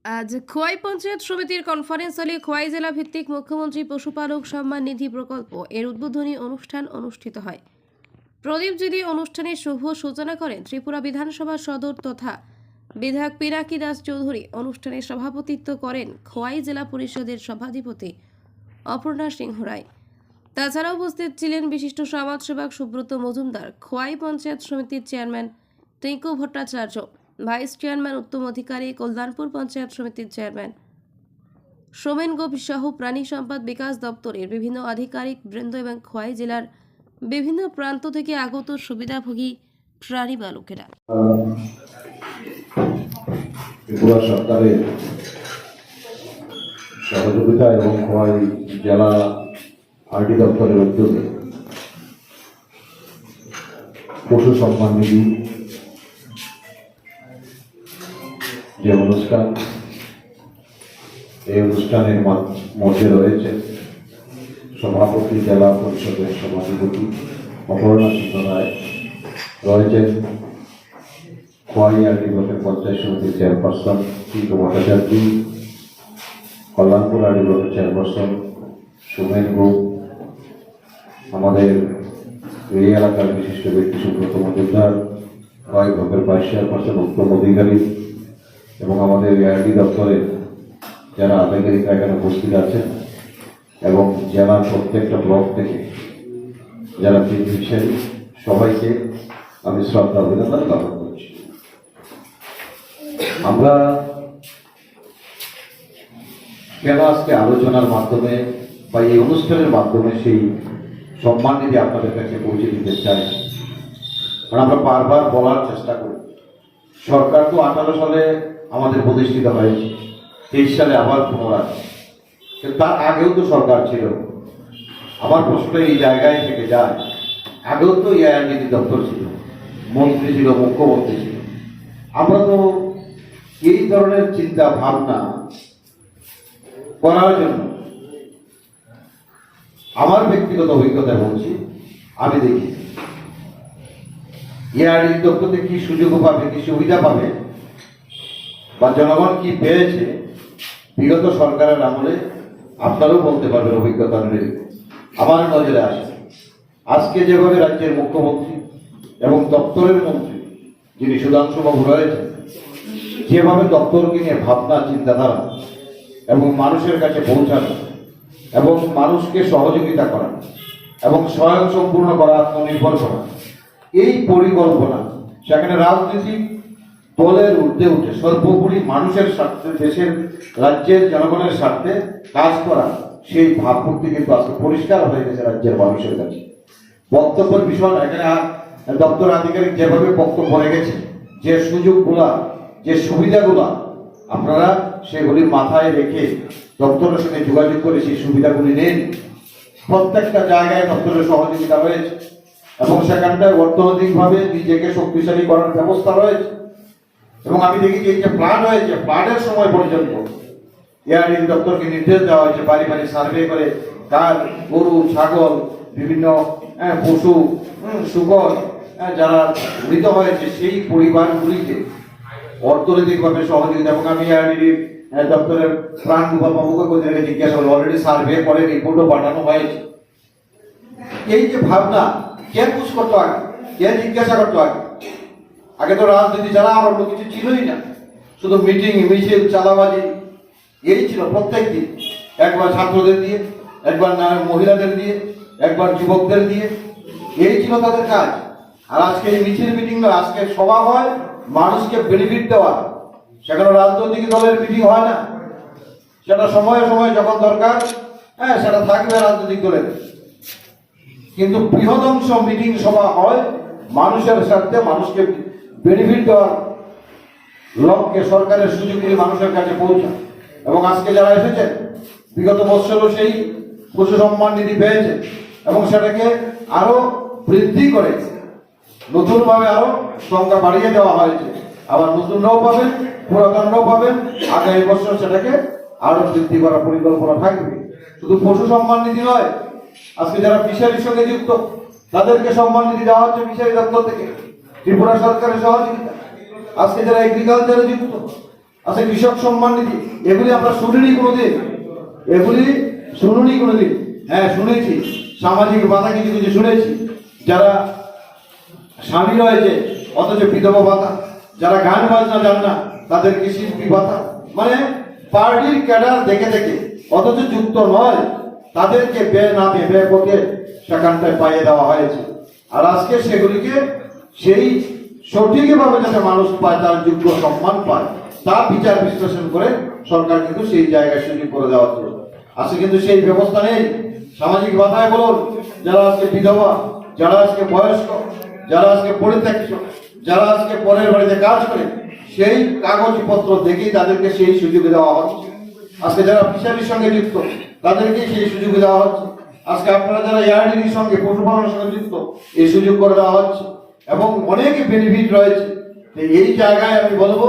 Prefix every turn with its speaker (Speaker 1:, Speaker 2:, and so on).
Speaker 1: আজ খোয়াই পঞ্চায়েত সমিতির কনফারেন্স হলে খোয়াই জেলা ভিত্তিক মুখ্যমন্ত্রী পশুপালক সম্মান নিধি প্রকল্প এর উদ্বোধনী অনুষ্ঠান অনুষ্ঠিত হয়। প্রদীপ জ্বালিয়ে অনুষ্ঠানের শুভ সূচনা করেন ত্রিপুরা বিধানসভা সদর তথা বিধায়ক পিনাকি দাস চৌধুরী। অনুষ্ঠানে সভাপতিত্ব করেন খোয়াই জেলা পরিষদের সভাধিপতি অপর্ণা সিংহ রায়। তাছাড়া উপস্থিত ছিলেন বিশিষ্ট সমাজসেবক সুব্রত মজুমদার, খোয়াই পঞ্চায়েত সমিতির chairman Tinku Bhattacharya, vice chairman Uttam Adhikari, Kalyanpur panchayat সমিতির চেয়ারম্যান সোমেন গোপ সহ প্রাণী সম্পদ বিকাশ দপ্তরের বিভিন্ন আধিকারিক বৃন্দ এবং খোয়াই জেলার বিভিন্ন প্রান্ত থেকে আগত সুবিধাভোগী প্রাণী পালকেরা।
Speaker 2: ত্রিপুরা সরকারের সহযোগিতা এবং খোয়াই জেলা আরটি দপ্তরের উদ্যোগে পশু সম্মান নিধি যে অনুষ্ঠান, এই অনুষ্ঠানের মধ্যে রয়েছে সভাপতি জেলা পরিষদের সভাধিপতি অপর্ণা সিংহ রায়, রয়েছেন খোয়াই আরটি ব্লকের পঞ্চায়েত সমিতির চেয়ারপারসন টিঙ্কু ভট্টাচার্য, কল্যাণপুর আরটি ব্লকের চেয়ারপারসন সোমেন গোপ, আমাদের এই এলাকার বিশিষ্ট ব্যক্তি সুব্রত মজুমদার, খোয়াই ব্লকের ভাইস চেয়ারপারসন উত্তম অধিকারী এবং আমাদের আরটি দপ্তরের যারা আধিকারিকরা এখানে উপস্থিত আছেন এবং জেলার প্রত্যেকটা ব্লক থেকে যারা বেনিফিশিয়ারি, সবাইকে আমি শ্রদ্ধা অভিনন্দন জ্ঞাপন করছি। আমরা কেন আজকে আলোচনার মাধ্যমে বা এই অনুষ্ঠানের মাধ্যমে সেই সম্মান নিধি আপনাদের কাছে পৌঁছে দিতে চাই, কারণ আমরা বারবার বলার চেষ্টা করি সরকার তো 18 সালে আমাদের প্রতিষ্ঠিত হয়েছে, 23 সালে আবার পুনরায়, কিন্তু তার আগেও তো সরকার ছিল। আমার প্রশ্ন এই জায়গায় থেকে যায়, আগেও তো নীতি দপ্তর ছিল, মন্ত্রী ছিল, মুখ্যমন্ত্রী ছিল। আমরা তো এই ধরনের চিন্তা ভাবনা করার জন্য আমার ব্যক্তিগত অভিজ্ঞতা বলছি, আমি দেখি নীতি দপ্তর থেকে কি সুযোগ পাবে, কি সুবিধা পাবে বা জনগণ কি পেয়েছে বিগত সরকারের আমলে আপনারাও বলতে পারবেন অভিজ্ঞতা অনুযায়ী। আমার নজরে আসে আজকে যেভাবে রাজ্যের মুখ্যমন্ত্রী এবং দপ্তরের মন্ত্রী যিনি সুধাংশুবাবু রয়েছেন, যেভাবে দপ্তরকে নিয়ে ভাবনা, চিন্তাধারা এবং মানুষের কাছে পৌঁছানো এবং মানুষকে সহযোগিতা করা এবং স্বয়ংসম্পূর্ণ করা, আত্মনির্ভর করা, এই পরিকল্পনা, সেখানে রাজনীতি দলের ঊর্ধ্বে উঠে সর্বোপরি মানুষের স্বার্থে, দেশের রাজ্যের জনগণের স্বার্থে কাজ করা, সেই ভাবমূর্তি কিন্তু আজকে পরিষ্কার হয়ে গেছে রাজ্যের মানুষের কাছে। বক্তব্যের বিষয় এখানে দপ্তর আধিকারিক যেভাবে বক্তব্য রেখেছে, যে সুযোগগুলা, যে সুবিধাগুলা, আপনারা সেগুলি মাথায় রেখে দপ্তরের সঙ্গে যোগাযোগ করে সেই সুবিধাগুলি নেন। প্রত্যেকটা জায়গায় দপ্তরের সহযোগিতা রয়েছে এবং সেখানটায় অর্থনৈতিকভাবে নিজেকে শক্তিশালী করার ব্যবস্থা রয়েছে। এবং আমি দেখি যে প্ল্যান হয়েছে, প্ল্যানের সময় পর্যন্ত নীতি দপ্তরকে নির্দেশ দেওয়া হয়েছে বাড়ি বাড়ি সার্ভে করে কার গরু, ছাগল, বিভিন্ন পশু, শুকর যারা মৃত হয়েছে সেই পরিবারগুলিকে অর্থনৈতিকভাবে সহযোগিতা। এবং আমি দপ্তরের প্রাণ গোপাল বাবুকে জিজ্ঞাসা করলাম, অলরেডি সার্ভে করে রিপোর্টও পাঠানো হয়েছে। এই যে ভাবনা, কে পুশ করতো আগে, কে জিজ্ঞাসা করতো আগে? আগে তো রাজনীতি ছাড়া আর অন্য কিছু ছিলই না, শুধু মিটিং, মিছিল, চাঁদাবাজি এই ছিল প্রত্যেক দিন। একবার ছাত্রদের দিয়ে, একবার মহিলাদের দিয়ে, একবার যুবকদের দিয়ে, এই ছিল তাদের কাজ। আর আজকে এই মিছিল, মিটিং নয়, আজকে সভা হয় মানুষকে বেনিফিট দেওয়া। সেখানে রাজনৈতিক দলের মিটিং হয় না, সেটা সময়ে সময়ে যখন দরকার সেটা থাকবে রাজনৈতিক দলের, কিন্তু বৃহদংশ মিটিং সভা হয় মানুষের স্বার্থে, মানুষকে বেনিফিট দেওয়ার লক্ষ্যে, সরকারের সুযোগগুলি মানুষের কাছে পৌঁছায়। এবং আজকে যারা এসেছেন বিগত বছরও সেই পশু সম্মান নিধি পেয়েছে এবং সেটাকে আরো বৃদ্ধি করে নতুনভাবে আরো সংখ্যা বাড়িয়ে দেওয়া হয়েছে। আবার নতুনরাও পাবেন, পুরাতনরাও পাবেন, আগামী বছর সেটাকে আরো বৃদ্ধি করার পরিকল্পনা থাকবে। শুধু পশু সম্মান নিধি নয়, আজকে যারা ফিশারির সঙ্গে যুক্ত তাদেরকে সম্মান নিধি দেওয়া হচ্ছে ফিশারি দপ্তর থেকে, ত্রিপুরা সরকারের সহযোগিতা। আজকে যারা এগ্রিকালচারে যুক্ত আচ্ছা কৃষক সম্মান নিধি, এগুলি আমরা শুনিনি কোনোদিন, এগুলি শুনুনি কোনোদিন। হ্যাঁ শুনেছি, সামাজিক ভাতা কিছু কিছু শুনেছি, যারা স্বামী রয়েছে অথচ বিধবা ভাতা, যারা গান বাজনা জান না তাদেরকে শিল্পী ভাতা, মানে পার্টির ক্যাডার দেখে দেখে অথচ যুক্ত নয় তাদেরকে নামে পথে সেখানটায় পাইয়ে দেওয়া হয়েছে। আর আজকে সেগুলিকে সেই সঠিকভাবে যাতে মানুষ পায়, তার যোগ্য সম্মান পায়, তা বিচার বিশ্লেষণ করে সরকার কিন্তু সেই জায়গায় সুযোগ করে দেওয়া হচ্ছে। আজকে কিন্তু সেই ব্যবস্থা নেই। সামাজিক ভাতায় বলুন, যারা আজকে বিধবা, যারা আজকে বয়স্ক, যারা আজকে পরিত্যক্ত, যারা আজকে পরের বাড়িতে কাজ করে, সেই কাগজপত্র দেখেই তাদেরকে সেই সুযোগ দেওয়া হচ্ছে। আজকে যারা ফিশারির সঙ্গে যুক্ত তাদেরকে সেই সুযোগ দেওয়া হচ্ছে। আজকে আপনারা যারা এআরডির সঙ্গে পশুপালনের সঙ্গে যুক্ত, এই সুযোগ করে দেওয়া হচ্ছে এবং অনেক বেনিফিট রয়েছে। এই জায়গায় আমি বলবো